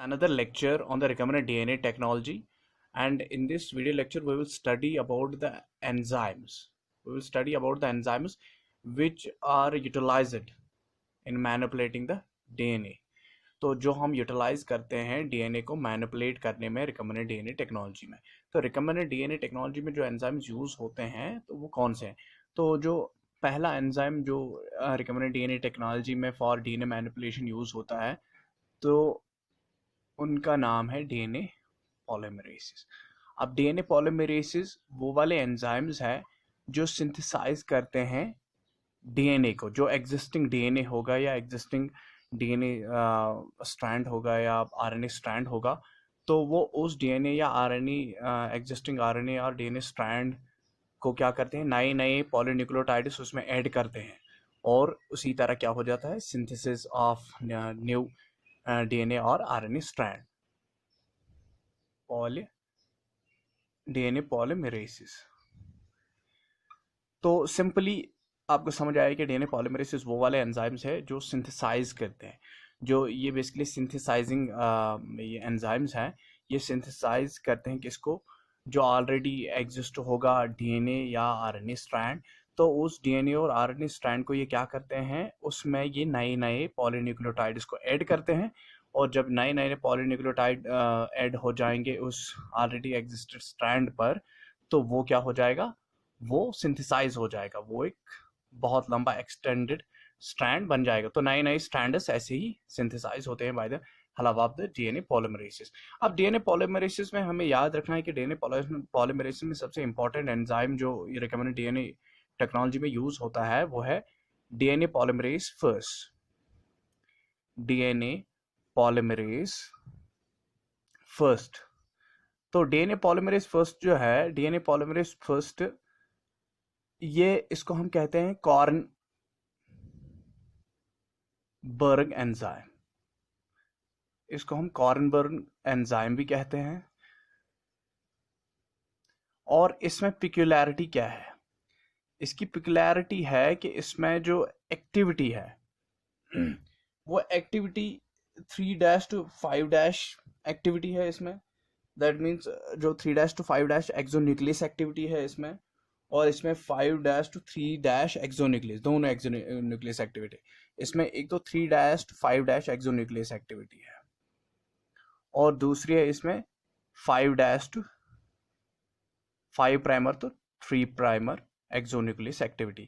another lecture on the recombinant DNA technology, and in this video lecture we will study about the enzymes. We will study about the enzymes which are utilized in manipulating the DNA. तो जो हम utilise करते हैं DNA को manipulate करने में recombinant DNA technology में, तो रिकम्बिनेंट डीएनए टेक्नोलॉजी में जो एंजाइम्स यूज होते हैं तो वो कौन से हैं? तो जो पहला एंजाइम जो रिकम्बिनेंट डीएनए टेक्नोलॉजी में फॉर डीएनए मैनिपुलेशन यूज होता है तो उनका नाम है डीएनए पॉलीमरेसिस। अब डीएनए पॉलीमरेसिस वो वाले एंजाइम्स हैं जो सिंथेसाइज करते हैं डीएनए को, जो एग्जिस्टिंग डीएनए होगा या एग्जिस्टिंग डीएनए स्ट्रैंड होगा या आरएनए स्ट्रैंड होगा, तो वो उस डीएनए या आरएनए एग्जिस्टिंग आरएनए और डीएनए स्ट्रैंड को क्या करते हैं, नए नए पॉलीन्यूक्लियोटाइड्स उसमें ऐड करते हैं और उसी तरह क्या हो जाता है, सिंथेसिस ऑफ न्यू डीएनए और आरएनए स्ट्रैंड, डीएनए पॉलीमरेसिस। तो सिंपली आपको समझ आया कि डीएनए पॉलीमरेसिस वो वाले एंजाइम्स है जो सिंथेसाइज करते हैं, जो ये बेसिकली सिंथेसाइजिंग ये एंजाइम्स हैं, ये सिंथेसाइज करते हैं किसको, जो ऑलरेडी एग्जिस्ट होगा डीएनए या आरएनए स्ट्रैंड, तो उस डीएनए और आरएनए स्ट्रैंड को ये क्या करते हैं, उसमें ये नए नए पॉलीन्यूक्लियोटाइड्स को ऐड करते हैं, और जब नए नए पॉलीन्यूक्लियोटाइड ऐड हो जाएंगे उस ऑलरेडी एग्जिस्टेड स्ट्रैंड पर, तो वो क्या हो जाएगा, वो सिंथेसाइज हो जाएगा, वो एक बहुत लंबा एक्सटेंडेड स्ट्रैंड बन जाएगा। तो नए नए स्ट्रैंड्स ऐसे ही सिंथेसाइज होते हैं by the help of the DNA polymerases. अब डीएनए पॉलीमरेसिस में हमें याद रखना है कि डीएनए पॉलीमरेसिस में सबसे इंपॉर्टेंट एंजाइम जो रिकमेंडेड डीएनए टेक्नोलॉजी में यूज होता है वो है DNA polymerase first. DNA polymerase first. तो डीएनए पॉलीमरेज फर्स्ट जो है, डीएनए पॉलीमरेज फर्स्ट, ये इसको हम कहते हैं कॉर्नबर्ग एंजाइम। इसको हम कॉर्नबर्ग एंजाइम भी कहते हैं। और इसमें पिक्युलैरिटी क्या है? इसकी पिक्युलैरिटी है कि इसमें जो एक्टिविटी है वो एक्टिविटी 3' to 5' एक्टिविटी है इसमें। दैट मीन्स जो 3' to 5' एक्सोन्यूक्लियस एक्टिविटी है इसमें, और इसमें 5' to 3' एक्सोन्यूक्लियस, दोनों एक्सोन्यूक्लियस एक्टिविटी इसमें। एक तो 3' to 5' एक्सोन्यूक्लियस एक्टिविटी है और दूसरी है इसमें 5' to 5 प्राइमर तो 3 प्राइमर एक्सोन्यूक्लियस एक्टिविटी।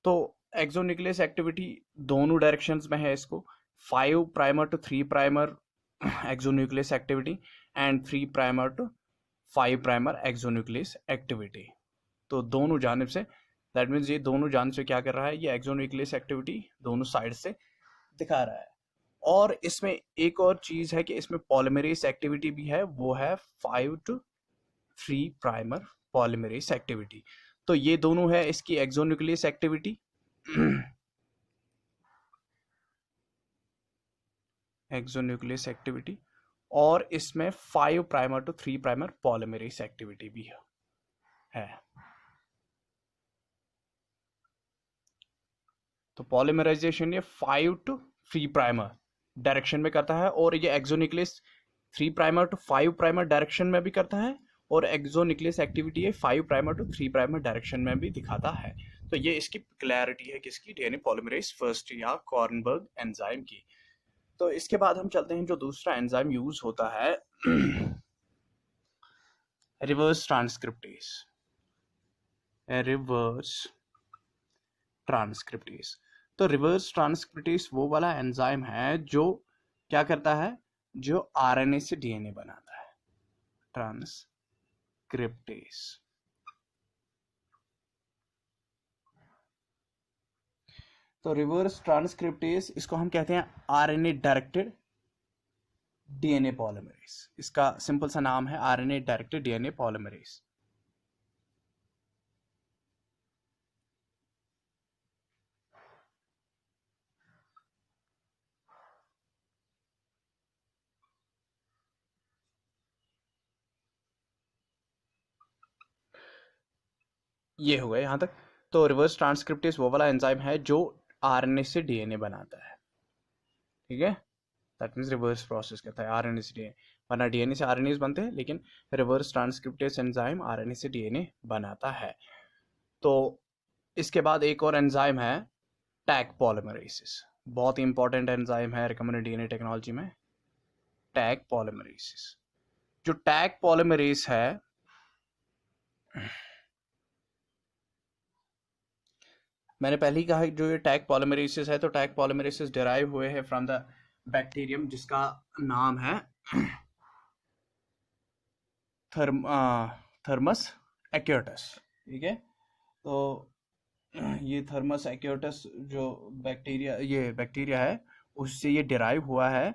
तो एक्सोन्यूक्लियस एक्टिविटी दोनों डायरेक्शंस में है इसको, 5 primer to 3 primer exonuclease activity and 3 primer to 5 primer exonuclease activity. तो दोनों जानिब से, दैट मीन्स ये दोनों जानिब से क्या कर रहा है, ये एक्सोन्यूक्लियस एक्टिविटी दोनों साइड से दिखा रहा है। और इसमें एक और चीज है कि इसमें पॉलीमरेज एक्टिविटी भी है, वो है 5 to 3 प्राइमर पॉलीमरेज एक्टिविटी। तो ये दोनों है इसकी एक्सोन्यूक्लियस एक्टिविटी एक्सोन्यूक्लियस एक्टिविटी, और इसमें 5 primer to 3 primer polymerase activity भी है। तो पॉलीमराइजेशन ये 5 to 3 प्राइमर डायरेक्शन में करता है, और ये exonuclease 3 primer to 5 primer direction में भी करता है, और एक्सोन्यूक्लियस एक्टिविटी है 5 प्राइमर टू 3 प्राइमर डायरेक्शन में भी दिखाता है। तो ये इसकी क्लैरिटी है किसकी, डीएनए पॉलीमरेज फर्स्ट या कॉर्नबर्ग एंजाइम की। तो इसके बाद हम चलते हैं, जो दूसरा एंजाइम यूज होता है रिवर्स ट्रांसक्रिप्टेज। Reverse transcriptase. तो रिवर्स ट्रांसक्रिप्टेज वो वाला एंजाइम है जो क्या करता है, जो आरएनए से डीएनए बनाता है। ट्रांसक्रिप्टेज। तो रिवर्स ट्रांसक्रिप्टेज इसको हम कहते हैं आरएनए डायरेक्टेड डीएनए पॉलीमरेज। इसका सिंपल सा नाम है आरएनए डायरेक्टेड डीएनए पॉलीमरेज। ये हो गया यहां तक। तो रिवर्स ट्रांसक्रिप्टेज वो वाला एंजाइम है जो आरएनए से डीएनए बनाता है, ठीक है। दैट मीन्स रिवर्स प्रोसेस करता है आरएनए से डीएनए, वरना डीएनए से आरएनए बनते हैं, लेकिन रिवर्स ट्रांसक्रिप्टेज एंजाइम आरएनए से डीएनए बनाता है। तो इसके बाद एक और एंजाइम है टैग पॉलीमरेसिस, बहुत ही इंपॉर्टेंट एंजाइम है रिकमेंडेड डीएनए टेक्नोलॉजी में, टैग पॉलीमरेसिस। जो टैग पॉलीमरेस है, मैंने पहले ही कहा जो ये टैग पॉलीमरेसिस है, तो टैग पॉलीमरेसिस डिराइव हुए हैं फ्रॉम द बैक्टीरियम जिसका नाम है थर्मस एक्यूटस। ठीक है, तो ये थर्मस एक्यूटस जो बैक्टीरिया है उससे ये डिराइव हुआ है,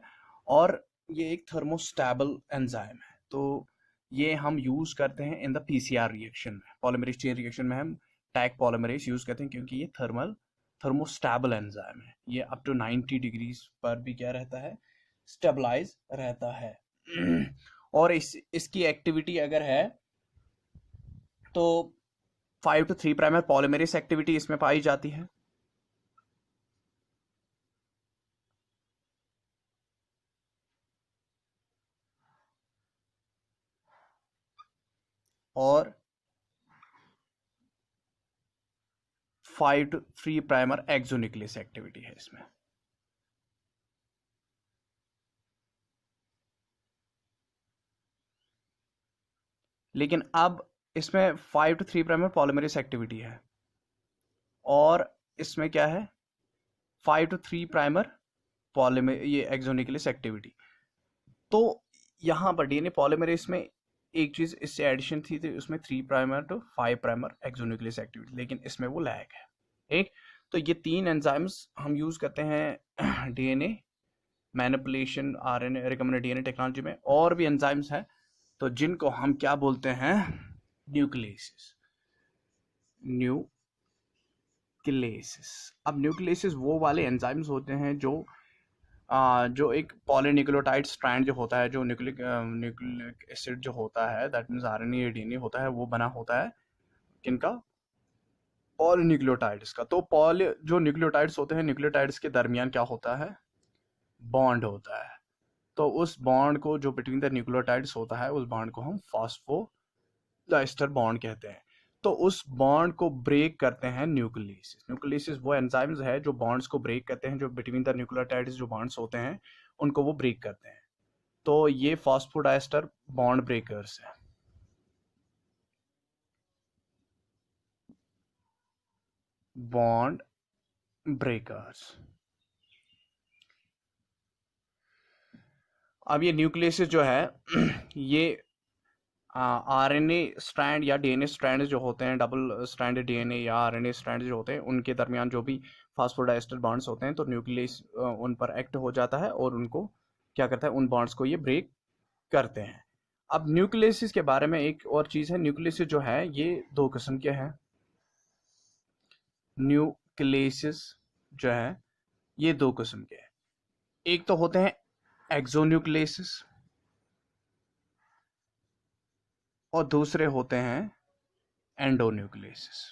और ये एक थर्मोस्टेबल एंजाइम है। तो ये हम यूज करते हैं इन द पीसीआर रिएक्शन में, पॉलीमरेज चेन रिएक्शन में हम टैग पॉलीमरेज यूज करते हैं, क्योंकि ये थर्मोस्टेबल एंजाइम है। ये अप टू 90 डिग्रीज पर भी क्या रहता है, स्टेबलाइज रहता है। और इसकी एक्टिविटी अगर है तो 5 to 3 प्राइमर पॉलीमरेज एक्टिविटी इसमें पाई जाती है। और 5 to 3 प्राइमर एक्सोन्यूक्लियस एक्टिविटी है इसमें। लेकिन अब इसमें 5 to 3 प्राइमर पॉलीमरेज एक्टिविटी है, और इसमें क्या है 5 to 3 प्राइमर ये एक्सोन्यूक्लियस एक्टिविटी। तो यहाँ पर डीएनए पॉलीमरेज में एक चीज इससे एडिशन थी, तो उसमें 3 primer to 5 primer exonuclease activity, लेकिन इसमें वो लैग है। ठीक, तो ये 3 एंजाइम्स हम यूज करते हैं DNA manipulation RNA recommended DNA technology में। और भी एंजाइम्स हैं तो जिनको हम क्या बोलते हैं, न्यूक्लियसिस। अब न्यूक्लियसिस वो वाले एंजाइम्स होते हैं जो जो एक पॉलीन्यूक्लियोटाइड स्ट्रैंड जो होता है, जो न्यूक्लिक एसिड जो होता है, दैट मीन्स आरएनए या डीएनए होता है, वो बना होता है किनका, पॉलीन्यूक्लियोटाइड्स का। तो जो न्यूक्लियोटाइड्स होते हैं, न्यूक्लियोटाइड्स के दरमियान क्या होता है, बॉन्ड होता है। तो उस बॉन्ड को, जो बिटवीन द न्यूक्लियोटाइड्स होता है, उस बॉन्ड को हम फॉस्फोडाइस्टर बॉन्ड कहते हैं। तो उस बॉन्ड को ब्रेक करते हैं न्यूक्लियसिस। न्यूक्लियसिस वो एंजाइम्स है जो बॉन्ड्स को ब्रेक करते हैं, जो बिटवीन द न्यूक्लियोटाइड्स जो बॉन्ड्स होते हैं उनको वो ब्रेक करते हैं। तो ये फॉस्फोडाइस्टर बॉन्ड ब्रेकर्स है। Bond breakers. अब ये न्यूक्लियसिस जो है ये आरएनए स्ट्रैंड या डीएनए स्ट्रैंड जो होते हैं, डबल स्ट्रैंड डीएनए या आरएनए स्ट्रैंड जो होते हैं, उनके दरमियान जो भी फॉस्फोडाइस्टर बॉन्ड्स होते हैं, तो न्यूक्लियस उन पर एक्ट हो जाता है और उनको क्या करता है, उन बॉन्ड्स को ये ब्रेक करते हैं। अब न्यूक्लियसिस के बारे में एक और चीज है, न्यूक्लियसिस जो है ये 2 किस्म के हैं। न्यूक्लियसिस जो है ये 2 किस्म के हैं। एक तो होते हैं एक्सोन्यूक्लियसिस और दूसरे होते हैं एंडोन्यूक्लियसिस।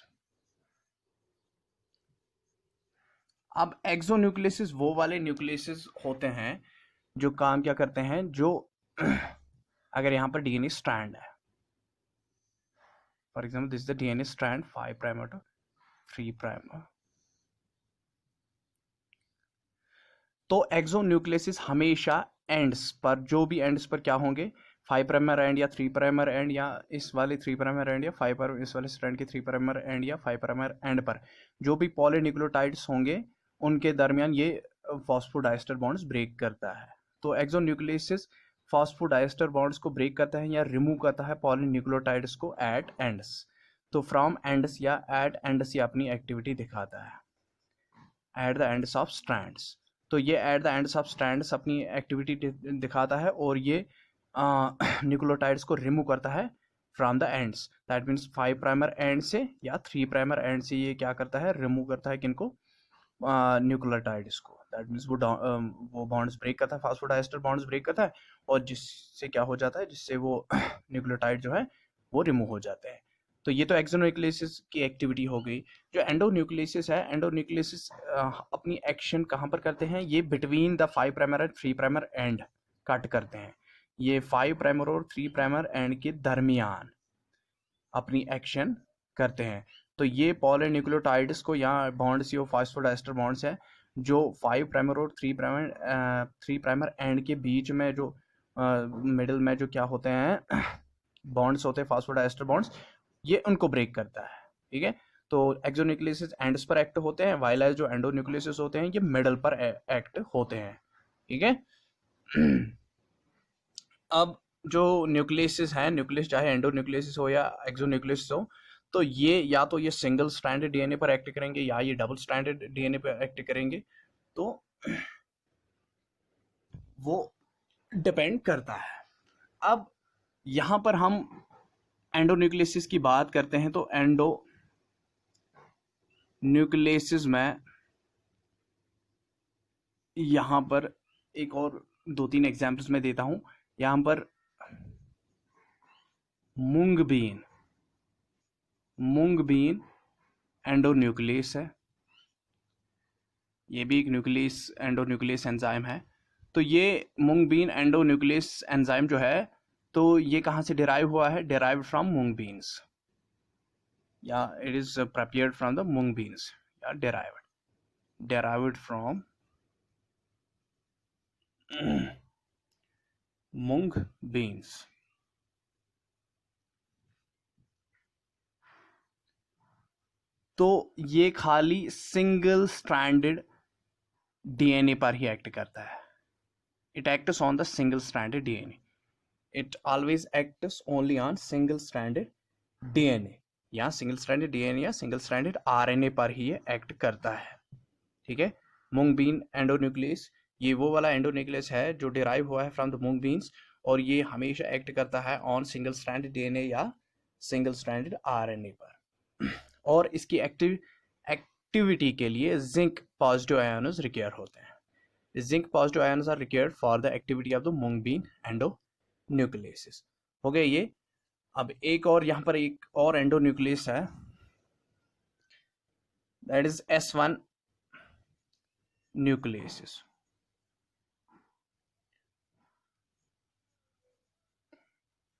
अब एक्सोन्यूक्लियसिस वो वाले न्यूक्लियसिस होते हैं जो काम क्या करते हैं, जो अगर यहां पर डीएनए स्ट्रैंड है, for example this is the DNA strand 5 primer to 3 primer. तो एक्सोन्यूक्लियसिस हमेशा एंड्स पर, जो भी एंड्स पर क्या होंगे, 5 प्राइमर एंड या 3 प्राइमर एंड, या इस वाले 3 प्राइमर एंड या 5 प्राइमर, इस वाले स्ट्रैंड के 3 प्राइमर एंड या 5 प्राइमर एंड पर जो भी पॉलीन्यूक्लियोटाइड्स होंगे उनके दरमियान ये फॉस्फोडाइस्टर बॉन्ड्स ब्रेक करता है। तो एक्सोन्यूक्लियसिस फॉस्फोडाइस्टर बॉन्ड्स को ब्रेक करता है या रिमूव करता है पॉलीन्यूक्लियोटाइड्स को एट एंड्स। तो फ्रॉम एंड्स या एट एंड्स ये अपनी एक्टिविटी दिखाता है at the ends of strands. तो ये at the ends of strands अपनी एक्टिविटी दिखाता है, और ये न्यूक्लियोटाइड्स को रिमूव करता है from the ends. That means 5 primer and से या 3 प्राइमर एंड से ये क्या करता है, रिमूव करता है किनको, न्यूक्लियोटाइड्स को। दैट मीन्स वो बॉन्ड्स ब्रेक करता है, फॉस्फोडाइस्टर बॉन्ड्स ब्रेक करता है, और जिससे क्या हो जाता है, जिससे वो न्यूक्लियोटाइड जो है वो रिमूव हो जाते हैं। तो ये तो एक्सोन्यूक्लियसिस की एक्टिविटी हो गई। जो एंडोन्यूक्लियसिस है, एंडोन्यूक्लियसिस अपनी एक्शन कहाँ पर करते हैं, ये between the 5 primer and 3 primer and cut करते हैं। ये 5 प्राइमर और 3 प्राइमर एंड के दरमियान अपनी एक्शन करते हैं। तो ये पॉलीन्यूक्लियोटाइड्स को, यहाँ बॉन्ड्स, ये फास्फोडाइस्टर बॉन्ड्स है जो 5 प्राइमर और 3 प्राइमर एंड के बीच में जो मिडिल में जो क्या होते हैं बॉन्ड्स होते हैं, फास्फोडाइस्टर बॉन्ड्स, ये उनको ब्रेक करता है। ठीक है, तो एक्सोन्यूक्लियसिस एंड्स पर एक्ट होते हैं, वाइल जो एंडोन्यूक्लियसिस होते हैं ये मिडल पर एक्ट होते हैं। ठीक है अब जो न्यूक्लियसिस है, न्यूक्लियस चाहे एंडोन्यूक्लियसिस हो या एक्सोन्यूक्लियसिस हो, तो ये या तो ये सिंगल स्ट्रैंडेड डीएनए पर एक्ट करेंगे या ये डबल स्ट्रैंडेड डीएनए पर एक्ट करेंगे। तो वो डिपेंड करता है। अब यहां पर हम एंडोन्यूक्लियसिस की बात करते हैं, तो एंडोन्यूक्लियसिस में यहां पर एक और 2-3 एग्जाम्पल्स मैं देता हूं। यहां पर मूंग बीन एंडोन्यूक्लियस है, ये भी एक न्यूक्लियस एंडोन्यूक्लियस एंजाइम है। तो ये मूंग बीन एंडोन्यूक्लियस एंजाइम जो है, तो ये कहाँ से डिराइव हुआ है, डिराइव्ड फ्रॉम मूंग बीन्स, या it is prepared from the moong beans, या डिराइव्ड फ्रॉम मूंग बीन्स। तो ये खाली सिंगल स्ट्रैंडेड डीएनए पर ही एक्ट करता है। It acts on the single stranded DNA, it always acts only on single stranded DNA, या single stranded DNA या single stranded RNA पर ही ये एक्ट करता है। ठीक है, मूंग बीन एंडोन्यूक्लियस ये वो वाला एंडोन्यूक्लियस है जो डिराइव हुआ है फ्रॉम द मूंग बीन्स, और ये हमेशा एक्ट करता है ऑन सिंगल स्ट्रैंडेड डीएनए या सिंगल स्ट्रैंडेड आरएनए पर। और इसकी एक्टिविटी के लिए जिंक पॉजिटिव आयन्स रिक्वायर होते हैं। Zinc positive ions are required for the activity of the mung bean endonucleases. हो गए ये। अब एक और यहाँ पर एक और एंडोन्यूक्लियस है, that is S1 nucleus is.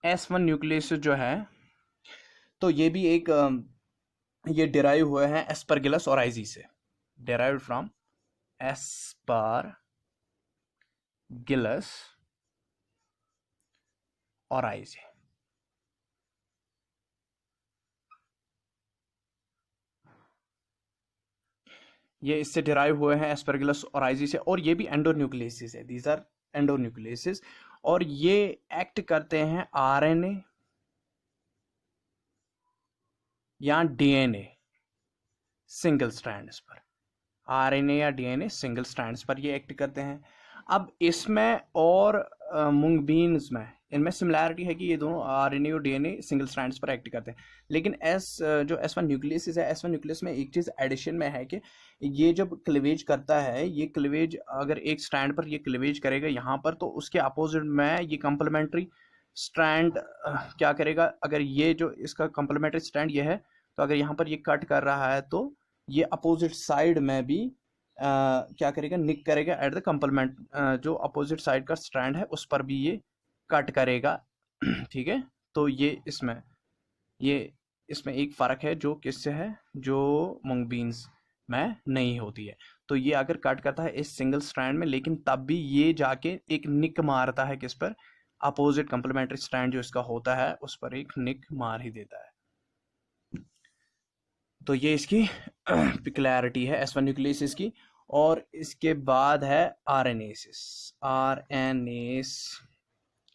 S1 nucleus is जो है, तो ये भी एक ये डिराइव हुए हैं एस्परगिलस ओराइजी से, डिराइव्ड फ्रॉम एस्परगिलस ओराइजी। ये इससे डिराइव हुए हैं एस्परगिलस ओराइजी से, और ये भी एंडोन्यूक्लियसिस है, दीज आर एंडोन्यूक्लियसिस, और ये एक्ट करते हैं आरएनए या डीएनए सिंगल स्ट्रैंड्स पर, आरएनए या डीएनए सिंगल स्ट्रैंड्स पर ये एक्ट करते हैं। अब इसमें और मूंग बीन्स में इनमें सिमिलैरिटी है कि ये दोनों आरएनए और डीएनए सिंगल स्ट्रैंड्स पर एक्ट करते हैं, लेकिन जो S1 न्यूक्लियस है, S1 न्यूक्लियस में एक चीज़ एडिशन में है कि ये जब क्लीवेज करता है, ये क्लीवेज अगर एक स्ट्रैंड पर ये क्लीवेज करेगा यहाँ पर, तो उसके अपोजिट में ये कंप्लीमेंट्री स्ट्रैंड क्या करेगा, अगर ये जो इसका कंप्लीमेंट्री स्ट्रैंड ये है, तो अगर यहाँ पर ये कट कर रहा है, तो ये अपोजिट साइड में भी क्या करेगा, निक करेगा एट द कंप्लीमेंट, जो अपोजिट साइड का स्ट्रैंड है उस पर भी ये कट करेगा। ठीक है, तो ये इसमें एक फ़र्क है जो किससे है, जो मूंग बीन्स में नहीं होती है। तो ये अगर कट करता है इस सिंगल स्ट्रैंड में, लेकिन तब भी ये जाके एक निक मारता है किस पर, अपोजिट कंप्लीमेंट्री स्ट्रैंड जो इसका होता है उस पर एक निक मार ही देता है। तो ये इसकी पिकुलैरिटी है S1 न्यूक्लियसिस की। और इसके बाद है आरएनएसिस, आरएनएस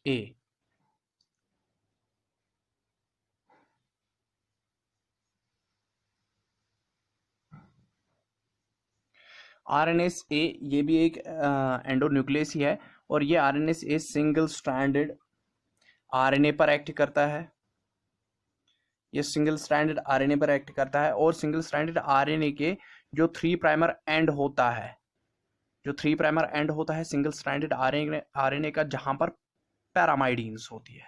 ए। आरएनएस ए ये भी एक एंडोन्यूक्लियस ही है, और ये RNS a single stranded RNA पर एक्ट करता है, ये सिंगल स्ट्रैंडेड आरएनए पर एक्ट करता है। और सिंगल स्ट्रैंडेड आरएनए के जो 3 प्राइमर एंड होता है, जो 3 प्राइमर एंड होता है सिंगल स्ट्रैंडेड आरएनए का, जहां पर पैरामाइडीन्स होती है,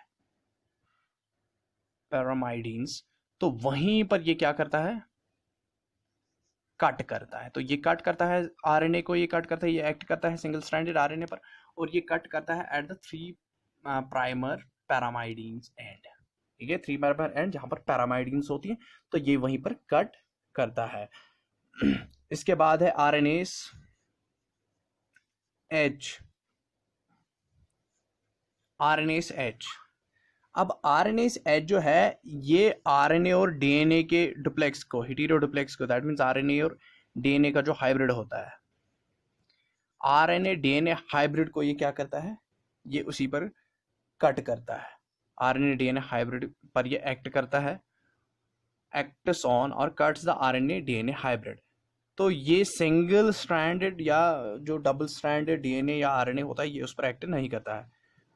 पैरामाइडीन्स, तो वहीं पर ये क्या करता है, कट करता है। तो ये कट करता है आरएनए को, ये कट करता है, ये एक्ट करता है सिंगल स्ट्रैंडेड आरएनए पर, और ये कट करता है एट द 3 प्राइमर पैरामाइडीन्स एंड। ठीक है, 3 प्राइमर एंड जहां पर पैरामाइडीन्स होती है, तो ये वहीं पर कट करता है। इसके बाद है आरएनएस एच। आरएनएस एच, अब आरएनएस एच जो है ये आरएनए और डीएनए के डुप्लेक्स को, हेटेरो डुप्लेक्स को, दैट मींस आरएनए और डीएनए का जो हाइब्रिड होता है, आरएनए डीएनए हाइब्रिड को ये क्या करता है, ये उसी पर कट करता है। आरएनए डीएनए हाइब्रिड पर ये एक्ट करता है, एक्ट्स ऑन और cuts the RNA DNA hybrid. तो ये सिंगल स्ट्रैंडेड या जो डबल स्ट्रैंडेड डीएनए या आरएनए होता है ये उस पर एक्ट नहीं करता है।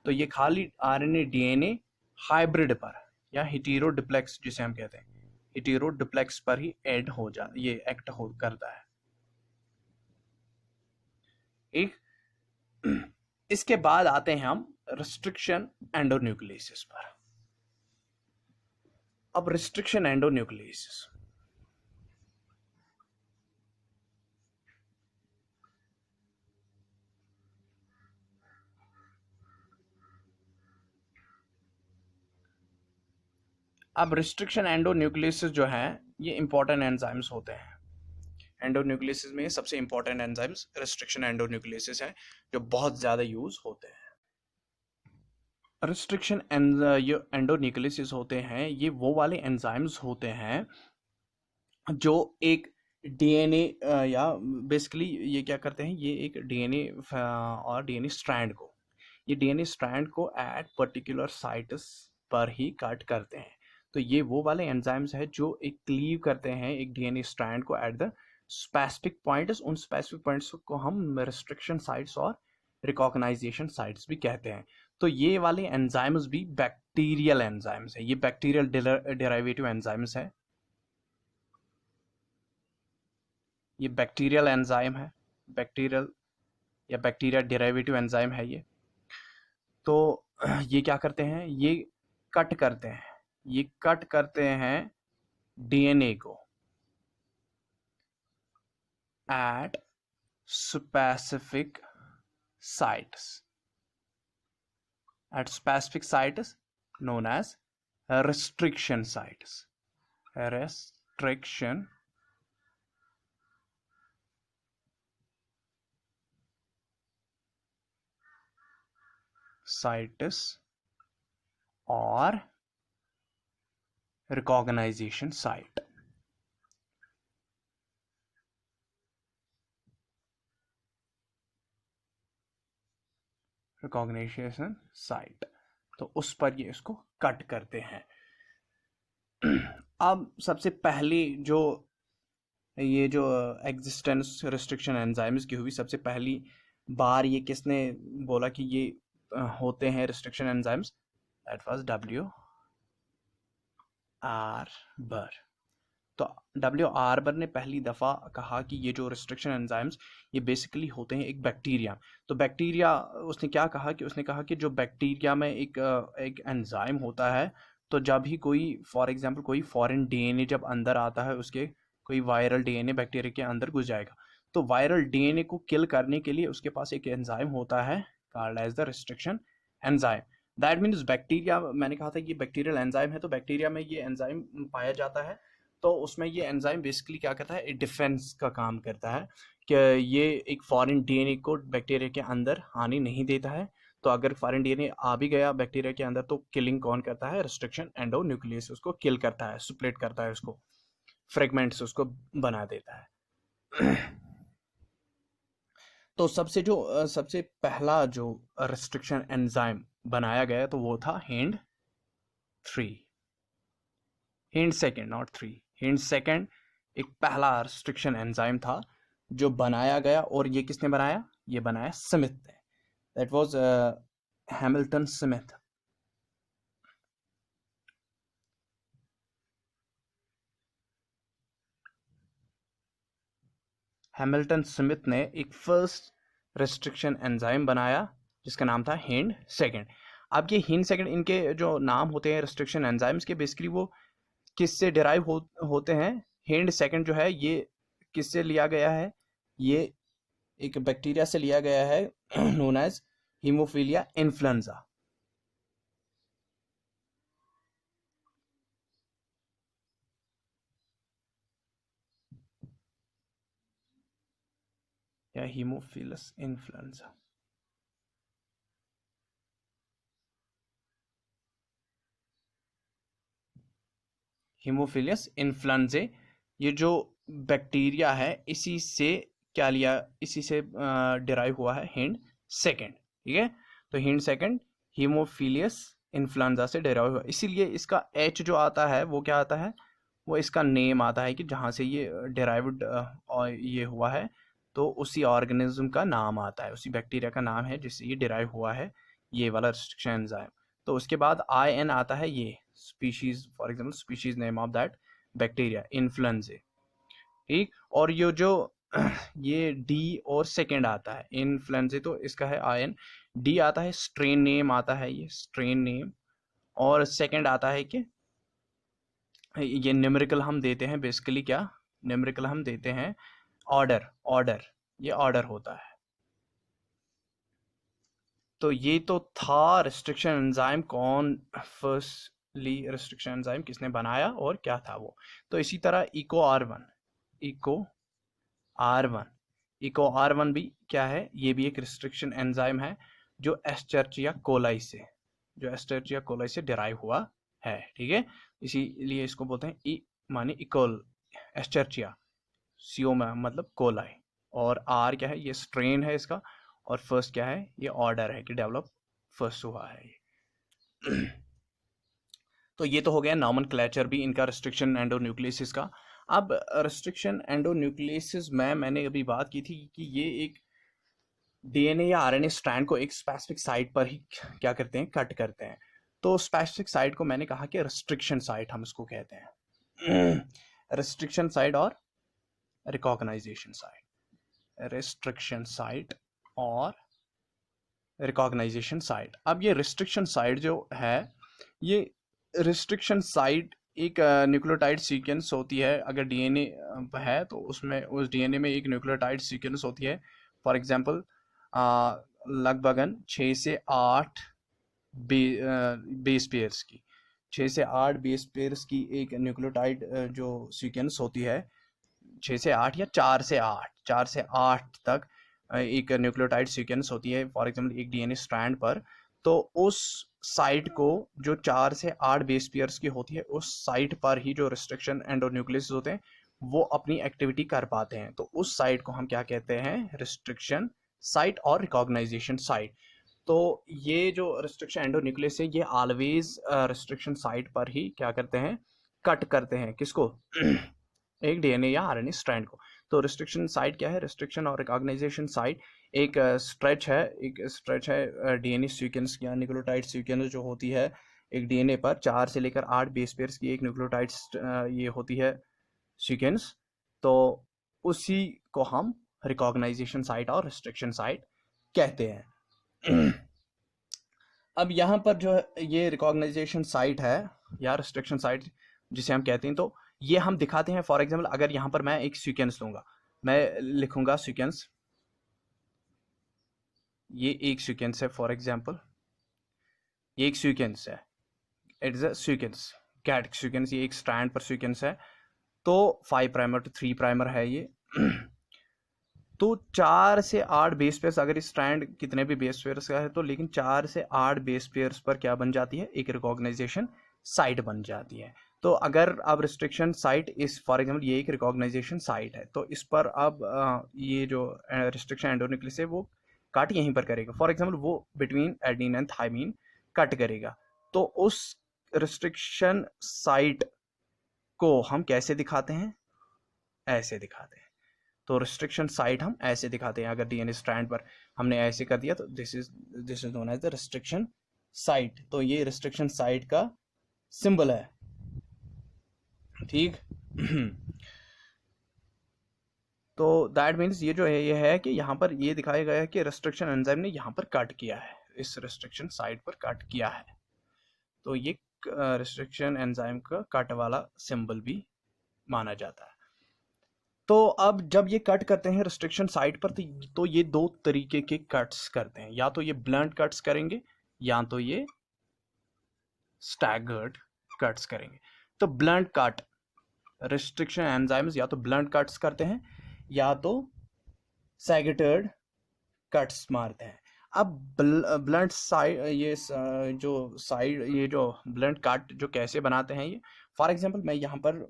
तो ये खाली आरएनए डीएनए हाइब्रिड पर या हेटेरो डुप्लेक्स जिसे हम कहते हैं, हेटेरो डुप्लेक्स पर ही ऐड हो जा, ये एक्ट हो करता है। एक इसके बाद आते हैं हम रिस्ट्रिक्शन एंडोन्यूक्लियसिस पर। अब रिस्ट्रिक्शन एंडोन्यूक्लियसिस, अब रिस्ट्रिक्शन एंडोन्यूक्लियसिस जो है ये इंपॉर्टेंट एंजाइम्स होते हैं। एंडोन्यूक्लियसिस में सबसे इंपॉर्टेंट एंजाइम्स रिस्ट्रिक्शन एंडोन्यूक्लियसिस है जो बहुत ज्यादा यूज होते हैं। रिस्ट्रिक्शन एंडोन्यूक्लियसिस होते हैं, ये वो वाले एंजाइम्स होते हैं जो एक डीएनए या बेसिकली ये क्या करते हैं, ये एक डीएनए और डीएनए स्ट्रैंड को, ये डीएनए स्ट्रैंड को एट पर्टिकुलर साइट्स पर ही कट करते हैं। तो ये वो वाले एंजाइम्स है जो एक क्लीव करते हैं एक डीएनए स्ट्रैंड को एट द स्पेसिफिक पॉइंट्स। उन स्पेसिफिक पॉइंट्स को हम रिस्ट्रिक्शन साइट्स और रिकॉग्नाइजेशन साइट्स भी कहते हैं। तो ये वाले एंजाइम्स भी बैक्टीरियल एंजाइम्स है, ये बैक्टीरियल डेरिवेटिव एंजाइम्स है, ये बैक्टीरियल एंजाइम है, बैक्टीरियल या बैक्टीरिया डेरिवेटिव एंजाइम है ये। तो ये क्या करते हैं, ये कट करते हैं, ये कट करते हैं डीएनए को at specific sites, at specific sites known as restriction sites, restriction sites और recognition site। recognition site, तो उस पर ये इसको कट करते हैं। अब सबसे पहली जो ये जो एग्जिस्टेंस रिस्ट्रिक्शन एंजाइम्स की हुई, सबसे पहली बार ये किसने बोला कि ये होते हैं restriction enzymes, that was W. Arbor. तो W. आर्बर ने पहली दफ़ा कहा कि ये जो रिस्ट्रिक्शन एंजाइम्स ये बेसिकली होते हैं एक बैक्टीरिया। तो बैक्टीरिया उसने क्या कहा कि उसने कहा कि जो बैक्टीरिया में एक एंजाइम होता है, तो जब भी कोई फॉर एग्जांपल कोई फॉरेन डीएनए जब अंदर आता है, उसके कोई वायरल डीएनए बैक्टीरिया के अंदर घुस जाएगा, तो वायरल डीएनए को किल करने के लिए उसके पास एक एंजाइम होता है called as the restriction enzyme. That means bacteria, मैंने कहा था कि बैक्टीरियल एंजाइम है, तो बैक्टीरिया में ये एंजाइम पाया जाता है। तो उसमें ये एंजाइम बेसिकली क्या करता है, डिफेंस का काम करता है कि ये एक फॉरेन डीएनए को बैक्टीरिया के अंदर आने नहीं देता है। तो अगर फॉरेन डीएनए आ भी गया बैक्टीरिया के अंदर, तो किलिंग कौन करता है, रिस्ट्रिक्शन एंडोन्यूक्लियस उसको किल करता है, स्प्लिट करता है, उसको फ्रेगमेंट्स उसको बना देता है। तो सबसे पहला जो रिस्ट्रिक्शन एंजाइम बनाया गया तो वो था HindIII, HindII नॉट 3, HindII एक पहला रिस्ट्रिक्शन एंजाइम था जो बनाया गया। और ये किसने बनाया, ये बनाया स्मिथ ने, that was Hamilton Smith. Hamilton Smith ने एक फर्स्ट रिस्ट्रिक्शन एंजाइम बनाया जिसका नाम था HindII। अब ये HindII, इनके जो नाम होते हैं रिस्ट्रिक्शन एंजाइम्स के, बेसिकली वो किससे डिराइव होते हैं? हिंड सेकंड जो है ये किससे लिया गया है? ये एक बैक्टीरिया से लिया गया है नोन एज हीमोफीलिया इन्फ्लुएंजा। या हीमोफिलस इन्फ्लुएंजा। हीमोफिलियस इन्फ्लुएंजे, ये जो बैक्टीरिया है इसी से क्या लिया, इसी से डिराइव हुआ है हिंड सेकंड। ठीक है, तो हिंड सेकंड हीमोफिलियस इन्फ्लुएंजा से डिराइव हुआ, इसीलिए इसका एच जो आता है वो क्या आता है, वो इसका नेम आता है कि जहाँ से ये डिराइव्ड ये हुआ है, तो उसी ऑर्गेनिज्म का नाम आता है, उसी बैक्टीरिया का नाम है जिससे ये डिराइव हुआ है ये वाला रिस्ट्रिक्शन एंजाइम। तो उसके बाद आई एन आता है, ये species, for example species name of that bacteria influenzae. ठीक, और ये जो ये डी और सेकेंड आता है इन्फ्लुएंजे, तो इसका है आई एन। डी आता है स्ट्रेन नेम आता है, ये स्ट्रेन नेम। और सेकेंड आता है कि ये न्यूमेरिकल हम देते हैं, बेसिकली क्या न्यूमेरिकल हम देते हैं, ऑर्डर, ये ऑर्डर होता है। तो ये तो था रिस्ट्रिक्शन एंजाइम, कौन फर्स्टली रिस्ट्रिक्शन एंजाइम किसने बनाया और क्या था वो। तो इसी तरह इको आर वन भी क्या है, ये भी एक रिस्ट्रिक्शन एंजाइम है जो एस्चेरिचिया कोलाई से डिराइव हुआ है। ठीक है, इसीलिए इसको बोलते हैं ई माने इकोल, एस्चेरिचिया, सीओ में मतलब कोलाई, और आर क्या है, ये स्ट्रेन है इसका, और फर्स्ट क्या है, ये ऑर्डर है कि डेवलप फर्स्ट हुआ है ये। तो ये तो हो गया नॉमेनक्लेचर भी इनका रिस्ट्रिक्शन एंडोन्यूक्लियसिस का। अब रिस्ट्रिक्शन एंडोन्यूक्लियसिस में मैंने अभी बात की थी कि ये एक डीएनए या आरएनए स्ट्रैंड को एक स्पेसिफिक साइट पर ही क्या करते हैं, कट करते हैं। तो स्पेसिफिक साइट को मैंने कहा कि रिस्ट्रिक्शन साइट हम इसको कहते हैं। रिस्ट्रिक्शन साइट और रिकॉग्नाइजेशन साइट, रिस्ट्रिक्शन साइट और रिकॉग्नाइजेशन साइट। अब ये रिस्ट्रिक्शन साइट जो है, ये रिस्ट्रिक्शन साइट एक न्यूक्लियोटाइड सीक्वेंस होती है। अगर डीएनए है तो उसमें उस डीएनए में एक न्यूक्लियोटाइड सीक्वेंस होती है, फॉर एग्जांपल लगभगन 6 से 8 बेस पेयर्स की, 6 से 8 बेस पेयर्स की एक न्यूक्लियोटाइड जो सीक्वेंस होती है, 6 से 8 या 4 से 8 तक एक न्यूक्लियोटाइड सीक्वेंस होती है, फॉर एग्जांपल एक डीएनए स्ट्रैंड पर। तो उस साइट को जो 4 से 8 बेस पेयर्स की होती है, उस साइट पर ही जो रिस्ट्रिक्शन एंडोन्यूक्लियस होते हैं वो अपनी एक्टिविटी कर पाते हैं। तो उस साइट को हम क्या कहते हैं, रिस्ट्रिक्शन साइट और रिकॉग्नाइजेशन साइट। तो ये जो रिस्ट्रिक्शन एंडोन्यूक्लियस है, ये ऑलवेज रिस्ट्रिक्शन साइट पर ही क्या करते हैं, कट करते हैं, किसको एक डीएनए या आरएनए स्ट्रैंड को। तो रिस्ट्रिक्शन साइट क्या है, रिस्ट्रिक्शन और रिकॉग्नाइजेशन साइट एक स्ट्रेच है डीएनए सीक्वेंस या न्यूक्लियोटाइड सीक्वेंस जो होती है एक डीएनए पर, 4 से लेकर 8 बेस पेयर्स की एक न्यूक्लियोटाइड ये होती है सीक्वेंस। तो उसी को हम रिकॉग्नाइजेशन साइट और रिस्ट्रिक्शन साइट कहते हैं। अब यहाँ पर जो ये रिकॉग्नाइजेशन साइट है या रिस्ट्रिक्शन साइट जिसे हम कहते हैं, तो ये हम दिखाते हैं। फॉर एग्जांपल अगर यहाँ पर मैं एक सीक्वेंस लूंगा, मैं लिखूंगा सीक्वेंस, ये एक सीक्वेंस है, फॉर एग्जांपल ये एक सीक्वेंस है, it is a sequence, cat sequence, ये एक स्ट्रैंड पर सीक्वेंस है। तो 5 प्राइमर टू 3 प्राइमर है ये। तो 4 से 8 बेस पेयर्स, अगर इस स्ट्रैंड कितने भी बेस पेयर्स का है तो, लेकिन 4 से 8 बेस पेयर्स पर क्या बन जाती है, एक रिकॉग्नाइजेशन साइट बन जाती है। तो अगर अब रिस्ट्रिक्शन साइट इस, फॉर एग्जांपल ये एक रिकॉग्नाइजेशन साइट है, तो इस पर अब ये जो रिस्ट्रिक्शन एंडोन्यूक्लियस है वो कट यहीं पर करेगा। फॉर एग्जांपल वो between adenine and thymine cut करेगा। तो उस रिस्ट्रिक्शन साइट को हम कैसे दिखाते हैं, ऐसे दिखाते हैं। तो रिस्ट्रिक्शन साइट हम ऐसे दिखाते हैं, अगर डीएनए स्ट्रैंड पर हमने ऐसे कर दिया तो this is known as the restriction site. तो ये रिस्ट्रिक्शन साइट का सिंबल है, ठीक। तो दैट मीन्स ये जो है, ये है कि यहाँ पर ये दिखाया गया है कि रिस्ट्रिक्शन एंजाइम ने यहाँ पर कट किया है, इस रिस्ट्रिक्शन साइट पर कट किया है। तो ये रिस्ट्रिक्शन एंजाइम का कट वाला सिंबल भी माना जाता है। तो अब जब ये कट करते हैं रिस्ट्रिक्शन साइट पर, तो ये दो तरीके के कट्स करते हैं, या तो ये ब्लंट कट्स करेंगे या तो ये स्टैगर्ड कट्स करेंगे। तो ब्लंट कट रिस्ट्रिक्शन एंजाइम्स या तो ब्लंट कट्स करते हैं या तो सैगेटर्ड कट्स मारते हैं। अब ब्लंट साइड ये जो ब्लंट कट जो कैसे बनाते हैं, ये फॉर एग्जांपल मैं यहाँ पर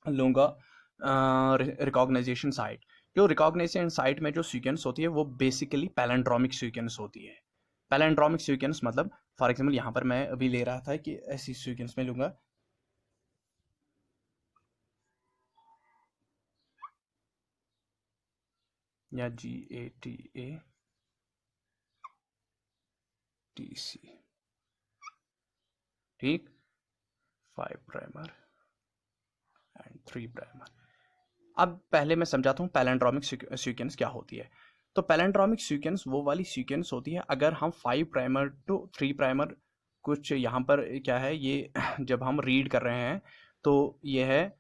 लूँगा रिकॉग्नाइजेशन साइट। जो रिकॉग्नाइजेशन साइट में जो सीक्वेंस होती है वो बेसिकली पैलेंड्रोमिक सीक्वेंस होती है। पैलेंड्रोमिक सीक्वेंस मतलब फॉर एग्जांपल यहाँ पर मैं अभी ले रहा था कि ऐसी सीक्वेंस में लूँगा या GATATC, ठीक, 5 प्राइमर एंड 3 प्राइमर। अब पहले मैं समझाता हूँ पैलेंड्रोमिक सीक्वेंस क्या होती है। तो पैलेंड्रोमिक सीक्वेंस वो वाली सीक्वेंस होती है अगर हम 5 प्राइमर टू 3 प्राइमर, कुछ यहाँ पर क्या है ये जब हम रीड कर रहे हैं तो ये है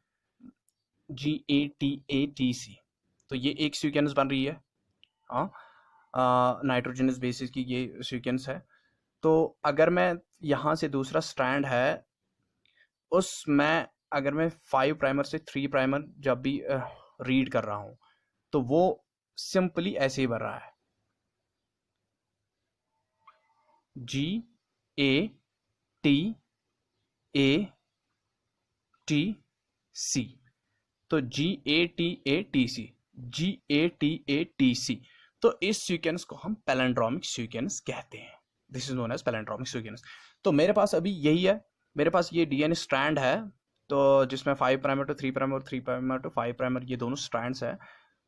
GATATC, तो ये एक सीक्वेंस बन रही है, हाँ, नाइट्रोजनस बेसिस की ये सीक्वेंस है। तो अगर मैं यहाँ से दूसरा स्ट्रैंड है उसमें अगर मैं 5 प्राइमर से 3 प्राइमर जब भी रीड कर रहा हूँ तो वो सिंपली ऐसे ही बन रहा है GATATC। तो GATATC, तो इस सीक्वेंस को हम पैलेंड्रोमिक सीक्वेंस कहते हैं। This is known as palindromic sequence. तो मेरे पास अभी यही है, मेरे पास ये DNA स्ट्रैंड है, तो जिसमें 5 प्राइमर टू 3 प्राइमर और 3 प्राइमर टू 5 प्राइमर ये दोनों स्ट्रैंड्स हैं।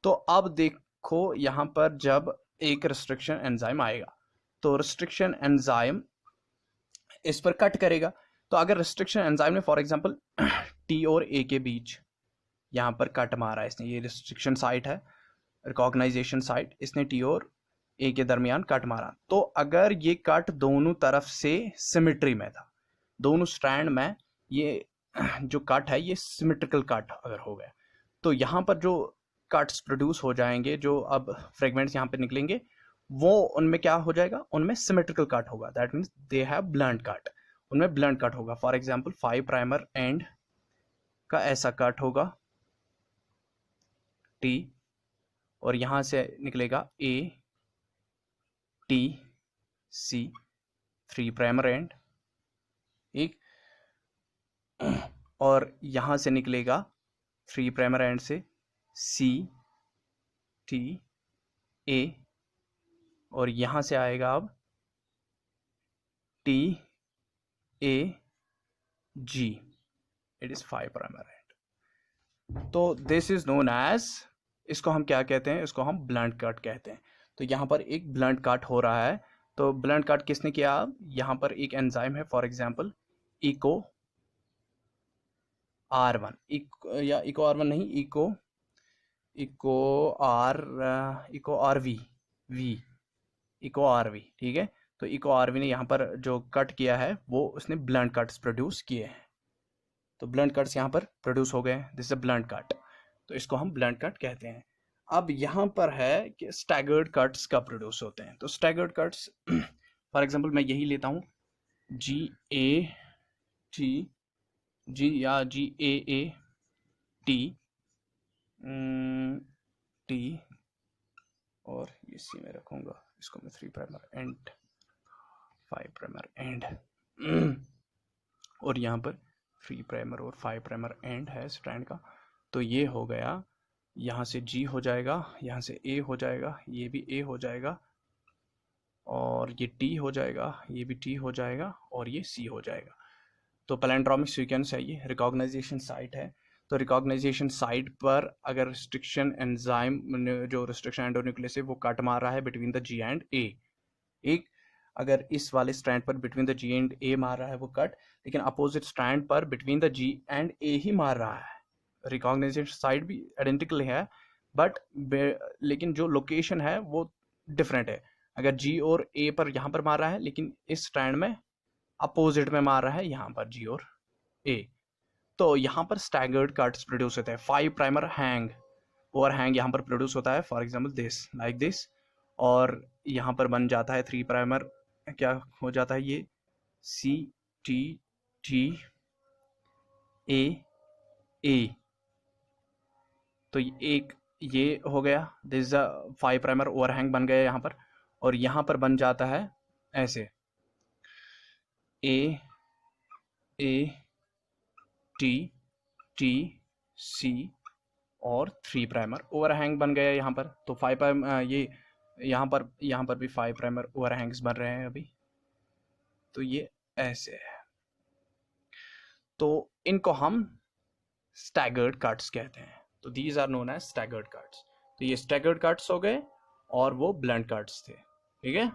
तो अब देखो यहाँ पर जब एक रिस्ट्रिक्शन एंजाइम आएगा तो रिस्ट्रिक्शन एंजाइम इस पर कट करेगा। तो अगर रिस्ट्रिक्शन एंजाइम ने फॉर एग्जांपल T और A के बीच यहाँ पर कट मारा है इसने, ये रिस्ट्रिक्शन साइट है, रिकॉग्नाइजेशन साइट, इसने T और A के दरमियान कट मारा, तो अगर ये कट दोनों तरफ से सिमेट्री में था, दोनों स्ट्रैंड में ये जो कट है ये सिमेट्रिकल कट अगर हो गया, तो यहाँ पर जो कट्स प्रोड्यूस हो जाएंगे, जो अब फ्रेगमेंट्स यहाँ पे निकलेंगे, वो उनमें क्या हो जाएगा, उनमें सिमेट्रिकल कट होगा। That means they have blunt cut, उनमें ब्लंट कट होगा। फॉर एग्जांपल 5 प्राइमर एंड का ऐसा कट होगा T, और यहाँ से निकलेगा ATC 3 प्राइमर एंड, ठीक, और यहाँ से निकलेगा 3 प्राइमर एंड से CTA, और यहाँ से आएगा अब TAG, it is 5 primer and. तो दिस इज नोन एज, इसको हम क्या कहते हैं, इसको हम ब्लंट कट कहते हैं। तो यहाँ पर एक ब्लंट कट हो रहा है। तो ब्लंट कट किसने किया, यहाँ पर एक एंजाइम है फॉर एग्जांपल इको R1, या इको R1 नहीं, इको RV, ठीक है। तो इको RV ने यहाँ पर जो कट किया है वो उसने ब्लंट कट्स प्रोड्यूस किए हैं, तो ब्लंट कट्स यहाँ पर प्रोड्यूस हो गए, दिस इज ब्लंट कट, तो इसको हम ब्लंट कट कहते हैं। अब यहाँ पर है कि स्टैगर्ड कट्स कब प्रोड्यूस होते हैं। तो स्टैगर्ड कट्स फॉर एग्जांपल मैं यही लेता हूँ GAAT, और ये C में रखूँगा, इसको मैं 3 प्राइमर एंड 5 प्राइमर एंड, और यहाँ पर 3 प्राइमर और 5 प्राइमर एंड है स्ट्रैंड का। तो ये हो गया, यहाँ से G हो जाएगा, यहाँ से A हो जाएगा, ये भी A हो जाएगा, और ये T हो जाएगा, ये भी T हो जाएगा, और ये C हो जाएगा। तो पैलेंड्रोमिक सीक्वेंस है ये, रिकॉग्नाइजेशन साइट है। तो रिकॉग्नाइजेशन साइट पर अगर रिस्ट्रिक्शन एंजाइम जो रिस्ट्रिक्शन एंडोन्यूक्लियस है वो कट मार रहा है between the G and A, एक अगर इस वाले स्ट्रैंड पर between the G and A मार रहा है वो कट, लेकिन अपोजिट स्ट्रैंड पर between the G and A ही मार रहा है, रिकॉग्नाइजेशन साइट भी आइडेंटिकल है बट लेकिन जो लोकेशन है वो डिफरेंट है। अगर G और A पर यहाँ पर मार रहा है, लेकिन इस स्ट्रैंड में अपोजिट में मार रहा है यहाँ पर जी और ए। तो यहाँ पर स्टैगर्ड कट्स प्रोड्यूस होते हैं। 5 प्राइमर हैंग, ओवर हैंग यहाँ पर प्रोड्यूस होता है, for example this like this, और यहाँ पर बन जाता है 3 प्राइमर, क्या हो जाता है ये सी टी टी ए ए। तो एक ये हो गया, दिस इज 5 प्राइमर ओवरहैंग बन गया यहाँ पर, और यहाँ पर बन जाता है ऐसे ए ए टी टी सी और 3 प्राइमर ओवरहैंग बन गया यहाँ पर। तो 5 प्राइमर ये यहाँ पर भी 5 प्राइमर ओवरहैंग्स बन रहे हैं अभी। तो ये ऐसे है। तो इनको हम स्टैगर्ड कट्स कहते हैं। तो these are known as staggered cuts. तो ये स्टैगर्ड कट्स हो गए और वो ब्लंट कट्स थे, ठीक है।